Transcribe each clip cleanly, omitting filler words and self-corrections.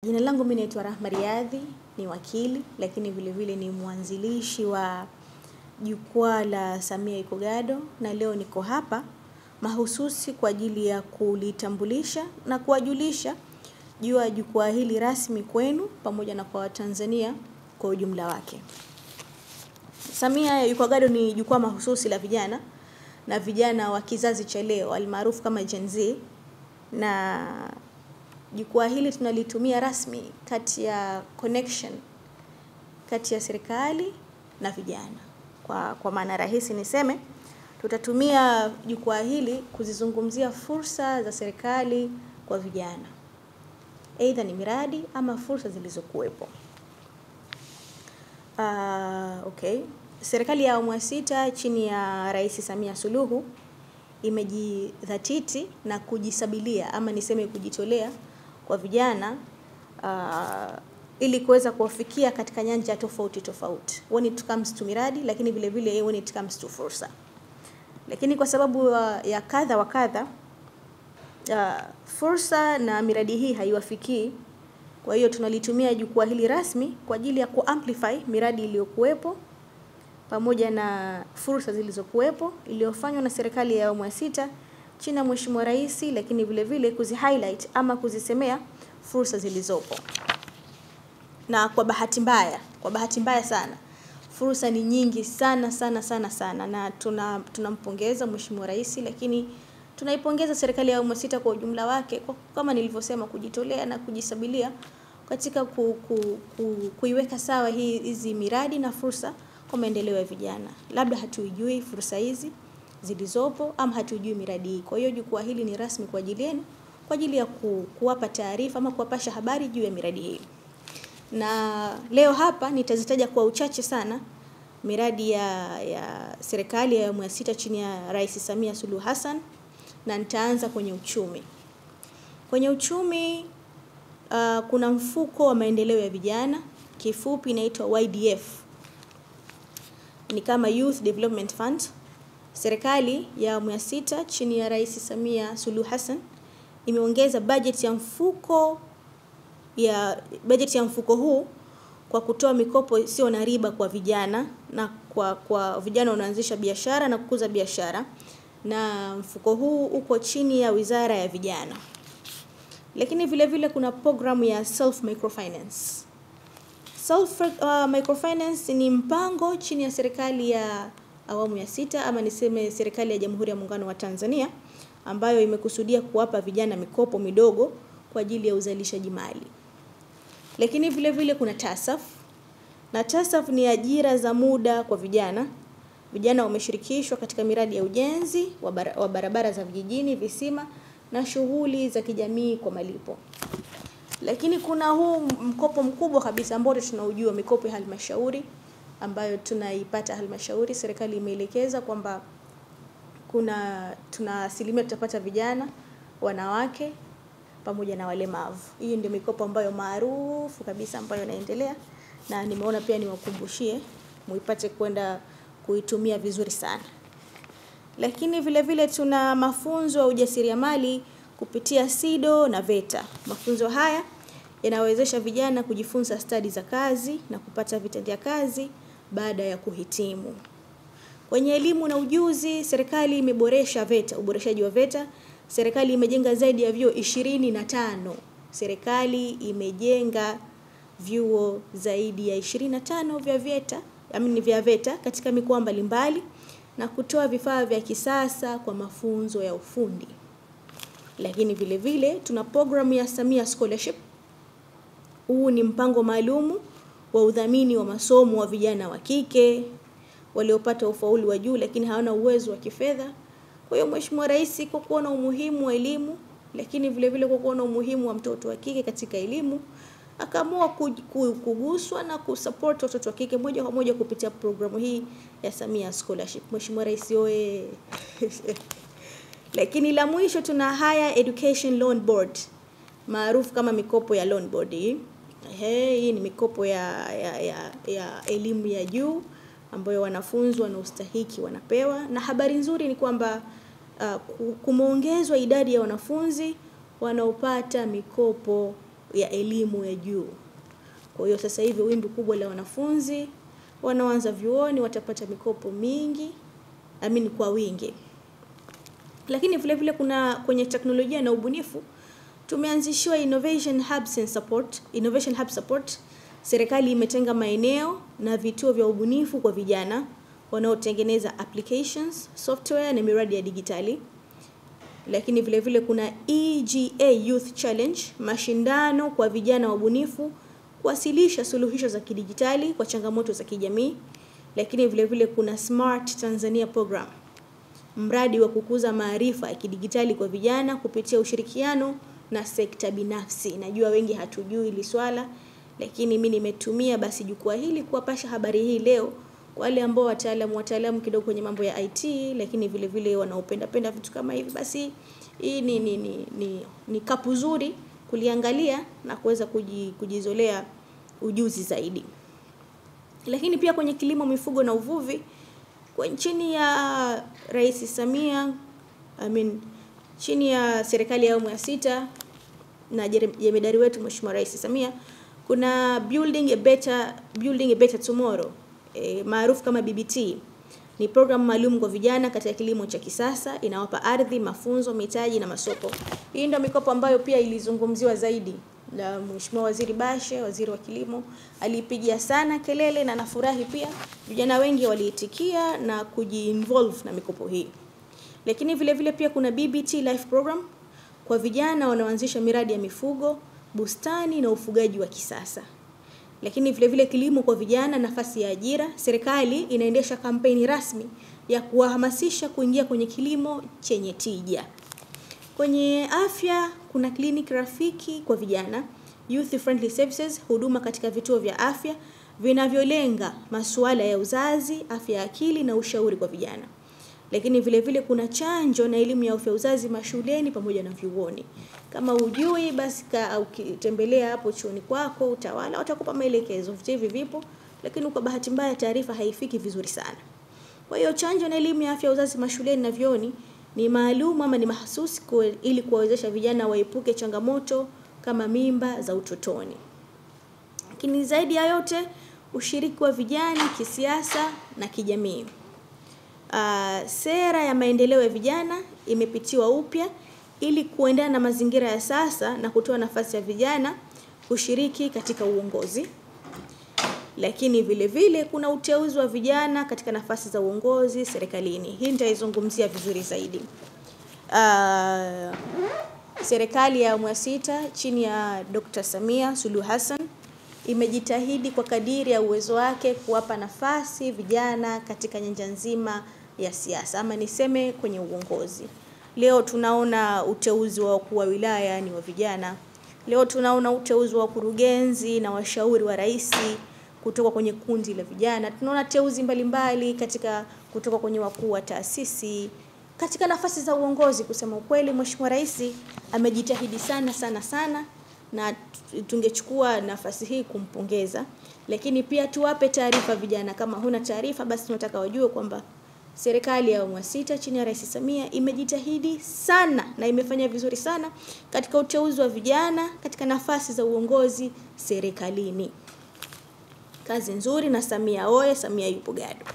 Jina langu mimi naitwa Rahma Riyadhi, ni wakili, lakini vile vile ni mwanzilishi wa jukwaa la Samia Iko Gado, na leo niko hapa mahususi kwa ajili ya kulitambulisha na kuwajulisha juu ya jukwaa hili rasmi kwenu pamoja na kwa Watanzania kwa ujumla wake. Samia Iko Gado ni jukwaa mahususi la vijana na vijana wa kizazi cha leo almaarufu kama Gen Z, na jukwaa hili tunalitumia rasmi kati ya connection kati ya serikali na vijana. Kwa maana rahisi niseme, tutatumia jukwaa hili kuzizungumzia fursa za serikali kwa vijana, aidha ni miradi ama fursa zilizokuwepo. Serikali ya awamu ya 6 chini ya Rais Samia Suluhu imejidhatiti na kujisabilia ama niseme kujitolea kwa vijana ili kuweza kuwafikia katika nyanja tofauti tofauti when it comes to miradi, lakini vile vile when it comes to fursa. Lakini kwa sababu ya kadha wa kadha, fursa na miradi hii haiwafikii, kwa hiyo tunalitumia jukwaa hili rasmi kwa ajili ya kuamplify miradi iliyokuwepo pamoja na fursa zilizokuwepo iliyofanywa na serikali ya awamu ya 6 chini ya Mheshimiwa Rais, lakini vile vile kuzihighlight ama kuzisemea fursa zilizopo. Na kwa bahati mbaya sana, fursa ni nyingi sana, na tunampongeza Mheshimiwa Rais, lakini tunaipongeza serikali ya awamu ya 6 kwa ujumla wake kama nilivyosema kujitolea na kujisabilia katika kuiweka sawa hizi miradi na fursa kwa maendeleo ya vijana. Labda hatuijui fursa hizi zilizopo ama hatujui miradi hii. Kwa hiyo jukwaa hili ni rasmi kwa ajili yenu, kwa ajili ya kuwapa taarifa ama kuwapasha habari juu ya miradi hii. Na leo hapa nitazitaja kwa uchache sana miradi ya serikali ya awamu ya 6 chini ya Rais Samia Suluhu Hassan, na nitaanza kwenye uchumi. Kwenye uchumi kuna mfuko wa maendeleo ya vijana, kifupi inaitwa YDF. Ni kama Youth Development Fund. Serikali ya awamu ya 6 chini ya Rais Samia Suluhu Hassan imeongeza bajeti ya mfuko huu kwa kutoa mikopo sio na riba kwa vijana na kwa vijana wanaanzisha biashara na kukuza biashara, na mfuko huu uko chini ya Wizara ya Vijana. Lakini vile vile kuna programu ya Self Microfinance. Self Microfinance ni mpango chini ya serikali ya awamu ya 6 ama niseme serikali ya Jamhuri ya Muungano wa Tanzania, ambayo imekusudia kuwapa vijana mikopo midogo kwa ajili ya uzalishaji mali. Lakini vile vile kuna TASAF, na TASAF ni ajira za muda kwa vijana. Vijana wameshirikishwa katika miradi ya ujenzi wa barabara za vijijini, visima na shughuli za kijamii kwa malipo. Lakini kuna huu mkopo mkubwa kabisa ambao tunaujua, mikopo ya halmashauri ambayo tunaipata halmashauri. Serikali imeelekeza kwamba tuna asilimia tutapata vijana, wanawake pamoja na walemavu. Hii ndio mikopo ambayo maarufu kabisa ambayo inaendelea, na nimeona pia niwakumbushie muipate kwenda kuitumia vizuri sana. Lakini vile vile tuna mafunzo ya ujasiriamali kupitia SIDO na VETA. Mafunzo haya yanawezesha vijana kujifunza stadi za kazi na kupata vitendea kazi baada ya kuhitimu. Kwenye elimu na ujuzi, serikali imeboresha VETA, uboreshaji wa VETA. Serikali imejenga zaidi ya vyuo 25. Serikali imejenga vyuo zaidi ya 25 vya VETA katika mikoa mbalimbali na kutoa vifaa vya kisasa kwa mafunzo ya ufundi. Lakini vile vile tuna programu ya Samia Scholarship. Huu ni mpango maalumu wa udhamini wa masomo wa vijana wa kike waliopata ufaulu wa juu lakini hawana uwezo wa kifedha. Kwa hiyo Mheshimiwa Rais kwa kuona umuhimu wa elimu, lakini vile vile kwa kuona umuhimu wa mtoto wa kike katika elimu, akaamua kuguswa na kusupport watoto wa kike moja kwa moja kupitia programu hii ya Samia Scholarship. Mheshimiwa Rais oye! Lakini la mwisho tuna Higher Education Loan Board, maarufu kama mikopo ya loan board. Hii ni mikopo ya elimu ya juu ambayo wanafunzi wanaostahiki wanapewa, na habari nzuri ni kwamba kumeongezwa idadi ya wanafunzi wanaopata mikopo ya elimu ya juu. Kwa hiyo sasa hivi wimbi kubwa la wanafunzi wanaoanza vyuoni watapata mikopo mingi, kwa wingi. Lakini vile vile kuna kwenye teknolojia na ubunifu tumeanzishiwa Innovation Hub Support. Serikali imetenga maeneo na vituo vya ubunifu kwa vijana wanaotengeneza applications, software na miradi ya digitali. Lakini vile vile kuna EGA Youth Challenge, mashindano kwa vijana wabunifu kuwasilisha suluhisho za kidijitali kwa changamoto za kijamii. Lakini vile vile kuna Smart Tanzania Program, mradi wa kukuza maarifa ya kidijitali kwa vijana kupitia ushirikiano na sekta binafsi. Najua wengi hatujui hili swala, lakini mimi nimetumia basi jukwaa hili kuwapasha habari hii leo wale ambao wataalamu kidogo kwenye mambo ya IT, lakini vile vile wanaopenda vitu kama hivi. Basi hii ni kapu zuri kuliangalia na kuweza kujizolea ujuzi zaidi. Lakini pia kwenye kilimo, mifugo na uvuvi, kwa chini ya Rais Samia, chini ya serikali ya awamu ya 6 na jemedari wetu Mheshimiwa Rais Samia, kuna Building a Better Tomorrow, maarufu kama BBT. Ni program maalum kwa vijana katika kilimo cha kisasa, inawapa ardhi, mafunzo, mitaji na masoko. Hii ndio mikopo ambayo pia ilizungumziwa zaidi na Mheshimiwa Waziri Bashe, waziri wa kilimo. Alipigia sana kelele na nafurahi pia vijana wengi waliitikia na kujiinvolve na mikopo hii. Lakini vile vile pia kuna BBT Life Program kwa vijana wanaoanzisha miradi ya mifugo, bustani na ufugaji wa kisasa. Lakini vile vile kilimo kwa vijana, nafasi ya ajira. Serikali inaendesha kampeni rasmi ya kuwahamasisha kuingia kwenye kilimo chenye tija. Kwenye afya kuna kliniki rafiki kwa vijana, Youth Friendly Services, huduma katika vituo vya afya vinavyolenga masuala ya uzazi, afya ya akili na ushauri kwa vijana. Lakini vile vile kuna chanjo na elimu ya afya uzazi mashuleni pamoja na vyuoni. Kama hujui basi ukitembelea hapo chuoni kwako utawala watakupa maelekezo. Vitu hivi vipo, lakini kwa bahati mbaya taarifa haifiki vizuri sana. Kwa hiyo chanjo na elimu ya afya uzazi mashuleni na vyuoni ni maalum ni mahsusi ili kuwawezesha vijana waepuke changamoto kama mimba za utotoni. Lakini zaidi ya yote, ushiriki wa vijana kisiasa na kijamii. Sera ya maendeleo ya vijana imepitiwa upya ili kuendana na mazingira ya sasa na kutoa nafasi ya vijana kushiriki katika uongozi. Lakini vile vile kuna uteuzi wa vijana katika nafasi za uongozi serikalini. Hii nitaizungumzia vizuri zaidi. Serikali ya awamu ya 6 chini ya Dr. Samia Suluhu Hassan imejitahidi kwa kadiri ya uwezo wake kuwapa nafasi vijana katika nyanja nzima ya siasa, niseme kwenye uongozi. Leo tunaona uteuzi wa wakuu wa wilaya ni wa vijana. Leo tunaona uteuzi wa wakurugenzi na washauri wa rais kutoka kwenye kundi la vijana. Tunaona teuzi mbalimbali kutoka kwenye wakuu wa taasisi katika nafasi za uongozi. Kusema ukweli, Mheshimiwa Rais amejitahidi sana na tungechukua nafasi hii kumpongeza. Lakini pia tuwape taarifa vijana, kama huna taarifa basi tunataka wajue kwamba serikali ya awamu ya 6 chini ya Rais Samia imejitahidi sana na imefanya vizuri sana katika uteuzi wa vijana katika nafasi za uongozi serikalini. Kazi nzuri, na Samia oye, Samia yupo gado.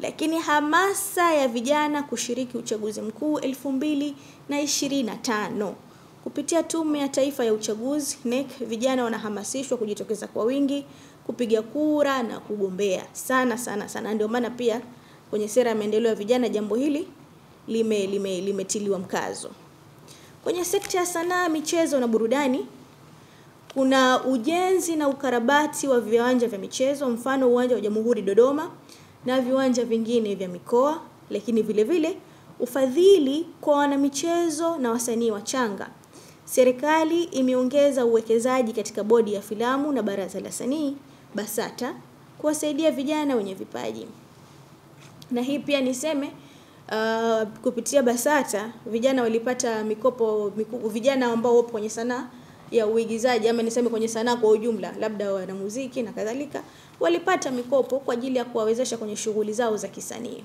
Lakini hamasa ya vijana kushiriki uchaguzi mkuu 2025. Kupitia Tume ya Taifa ya Uchaguzi NEC, vijana wanahamasishwa kujitokeza kwa wingi kupiga kura na kugombea sana. Ndio maana pia kwenye sera ya maendeleo ya vijana jambo hili limetiliwa mkazo. Kwenye sekta ya sanaa, michezo na burudani, kuna ujenzi na ukarabati wa viwanja vya michezo, mfano uwanja wa Jamhuri Dodoma na viwanja vingine vya mikoa. Lakini vile vile ufadhili kwa wanamichezo na wasanii wachanga. Serikali imeongeza uwekezaji katika bodi ya filamu na baraza la sanaa BASATA kuwasaidia vijana wenye vipaji. Na hii pia niseme kupitia BASATA vijana walipata mikopo, vijana ambao wapo kwenye sanaa ya uigizaji niseme kwenye sanaa kwa ujumla, labda wana muziki na kadhalika, walipata mikopo kwa ajili ya kuwawezesha kwenye shughuli zao za kisanii.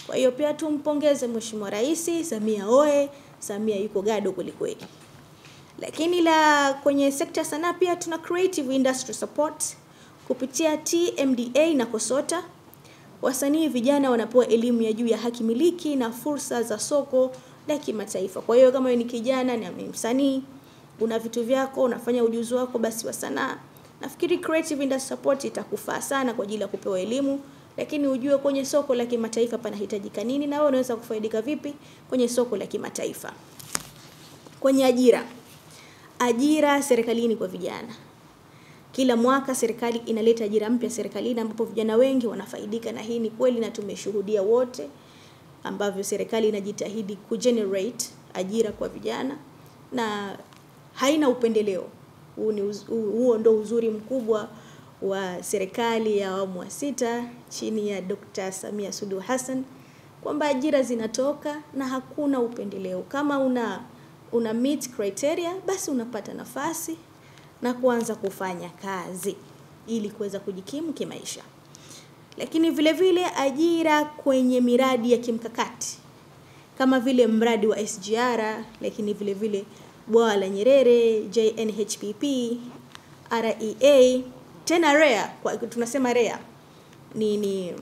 Kwa hiyo pia tumpongeze Mheshimiwa Rais Samia oye, Samia yuko gado kweli kweli. Lakini kwenye sekta sanaa pia tuna creative industry support kupitia TMDA na KOSOTA. Wasanii vijana wanapewa elimu ya juu ya haki miliki na fursa za soko la kimataifa. Kwa hiyo kama ni kijana na msanii, una vitu vyako, unafanya ujuzi wako basi wa sanaa, nafikiri creative industry support itakufaa sana kwa ajili ya kupewa elimu, lakini ujue kwenye soko la kimataifa panahitajika nini na wewe unaweza kufaidika vipi kwenye soko la kimataifa. Kwenye ajira serikalini kwa vijana. Kila mwaka serikali inaleta ajira mpya serikalini ambapo vijana wengi wanafaidika, na hii ni kweli na tumeshuhudia wote ambavyo serikali inajitahidi kugenerate ajira kwa vijana na haina upendeleo. Huo ndo uzuri mkubwa wa serikali ya awamu ya 6 chini ya Dr. Samia Suluhu Hassan, kwamba ajira zinatoka na hakuna upendeleo. Kama una meet criteria basi unapata nafasi na kuanza kufanya kazi ili kuweza kujikimu kimaisha. Lakini vile vile ajira kwenye miradi ya kimkakati kama vile mradi wa SGR, lakini vile vile bwawa la Nyerere, JNHPP, REA, tena REA, tunasema REA ni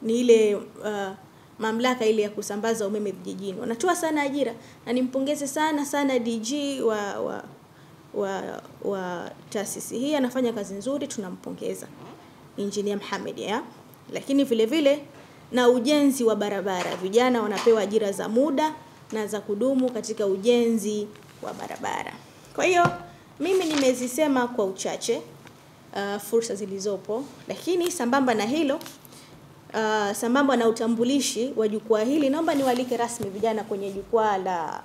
ile mamlaka ile ya kusambaza umeme vijijini. Wanatoa sana ajira na nimpongeze sana DG wa taasisi hii, anafanya kazi nzuri, tunampongeza Engineer Mohamed ya. Lakini vile vile na ujenzi wa barabara, vijana wanapewa ajira za muda na za kudumu katika ujenzi wa barabara. Kwa hiyo mimi nimezisema kwa uchache fursa zilizopo, lakini sambamba na hilo, sambamba na utambulishi wa jukwaa hili, naomba niwaalike rasmi vijana kwenye jukwaa la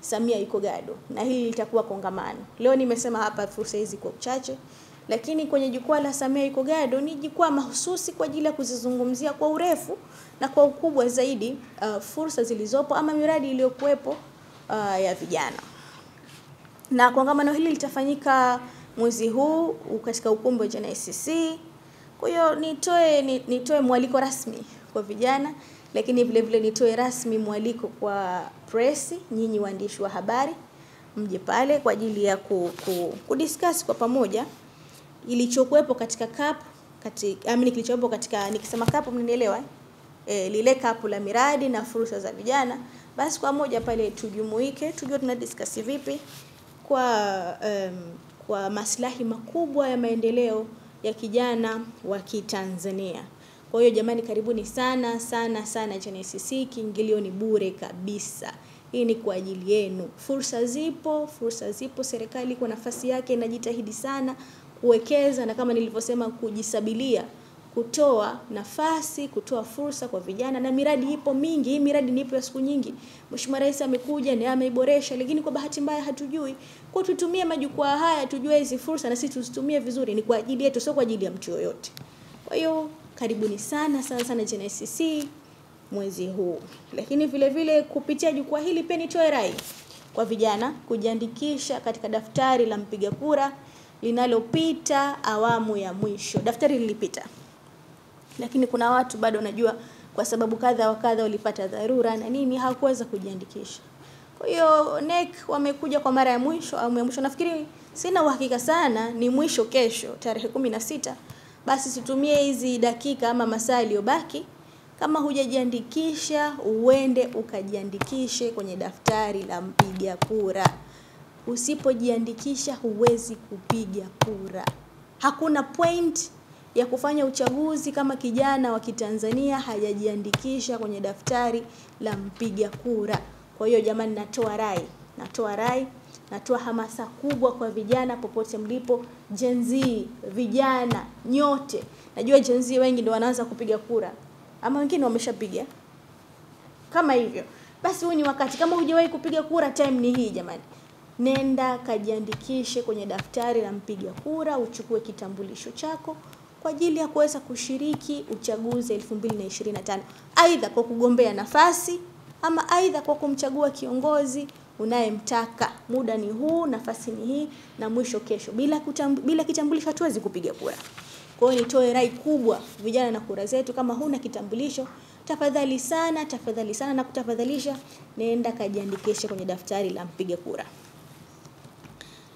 Samia Yuko Gado, na hili litakuwa kongamano. Leo nimesema hapa fursa hizi kwa uchache, lakini kwenye jukwaa la Samia Yuko Gado ni jukwaa mahususi kwa ajili ya kuzizungumzia kwa urefu na kwa ukubwa zaidi fursa zilizopo ama miradi iliyokuwepo ya vijana. Na kongamano hili litafanyika mwezi huu katika ukumbi wa JNICC. Kwa hiyo nitoe mwaliko rasmi kwa vijana, lakini vile vile nitoe rasmi mwaliko kwa press, nyinyi waandishi wa habari, mje pale kwa ajili ya kudiscuss kwa pamoja ilichokuwepo katika kilichokuwepo katika, nikisema CAP mnielewa, lile CAP la miradi na fursa za vijana. Basi kwa moja pale tujumuike, tujue tunadiscuss vipi kwa maslahi makubwa ya maendeleo ya kijana wa Kitanzania. Kwa hiyo jamani, karibuni sana JNICC, kiingilio ni bure kabisa. Hii ni kwa ajili yenu. Fursa zipo, serikali kwa nafasi yake inajitahidi sana kuwekeza na kama nilivyosema kujisabilia, kutoa nafasi, kutoa fursa kwa vijana, na miradi ipo mingi. Hii miradi nipo ya siku nyingi. Mheshimiwa Rais amekuja na ameiboresha, lakini kwa bahati mbaya hatujui. Kwa tutumie majukwaa haya tujue hizi fursa na sisi tuzitumie vizuri, ni kwa ajili yetu, sio kwa ajili ya mtu yoyote. Kwa hiyo karibuni sana JNICC mwezi huu. Lakini vile vile kupitia jukwaa hili pia nitoe rai kwa vijana kujiandikisha katika daftari la mpiga kura linalopita awamu ya mwisho. Daftari lilipita, lakini kuna watu bado najua kwa sababu kadha wa kadha walipata dharura na nini hawakuweza kujiandikisha. Kwa hiyo NEC wamekuja kwa mara ya mwisho, awamu ya mwisho. Nafikiri, sina uhakika sana, ni mwisho kesho tarehe 16. Basi situmie hizi dakika ama masaa yaliyobaki. Kama hujajiandikisha, uende ukajiandikishe kwenye daftari la mpiga kura. Usipojiandikisha huwezi kupiga kura. Hakuna point ya kufanya uchaguzi kama kijana wa Kitanzania hajajiandikisha kwenye daftari la mpiga kura. Kwa hiyo jamani, natoa hamasa kubwa kwa vijana popote mlipo, Gen Z, vijana nyote. Najua Gen Z wengi ndio wanaanza kupiga kura, ama wengine wameshapiga. Kama hivyo, basi huu ni wakati. Kama hujawahi kupiga kura, time ni hii jamani. Nenda kajiandikishe kwenye daftari la mpiga kura, uchukue kitambulisho chako kwa ajili ya kuweza kushiriki uchaguzi 2025. Aidha kwa kugombea nafasi ama aidha kwa kumchagua kiongozi unayemtaka. Muda ni huu, nafasi ni hii, na mwisho kesho. Bila kitambulisho hatuwezi kupiga kura. Kwa hiyo nitoe rai kubwa vijana na kura zetu, kama huna kitambulisho tafadhali sana na kutafadhalisha, nenda kajiandikishe kwenye daftari la mpiga kura.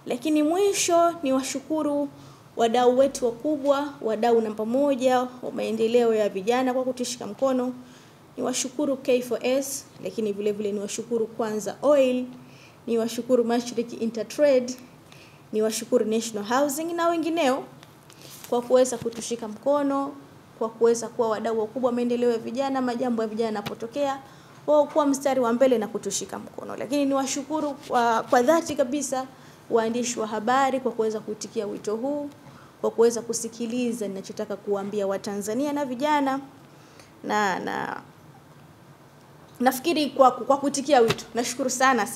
Lakini mwisho ni washukuru wadau wetu wakubwa, wadau namba moja wa maendeleo ya vijana kwa kutushika mkono. Ni washukuru K4S, lakini vile vile ni washukuru Kwanza Oil, ni washukuru Mashariki Intertrade, ni washukuru National Housing na wengineo kwa kuweza kutushika mkono, kwa kuweza kuwa wadau wakubwa maendeleo ya vijana, majambo ya vijana yanapotokea, wao kuwa mstari wa mbele na kutushika mkono. Lakini ni washukuru kwa dhati kabisa waandishi wa habari kwa kuweza kuitikia wito huu, kwa kuweza kusikiliza ninachotaka kuambia Watanzania na vijana, na nafikiri kwa kuitikia wito. Nashukuru sana.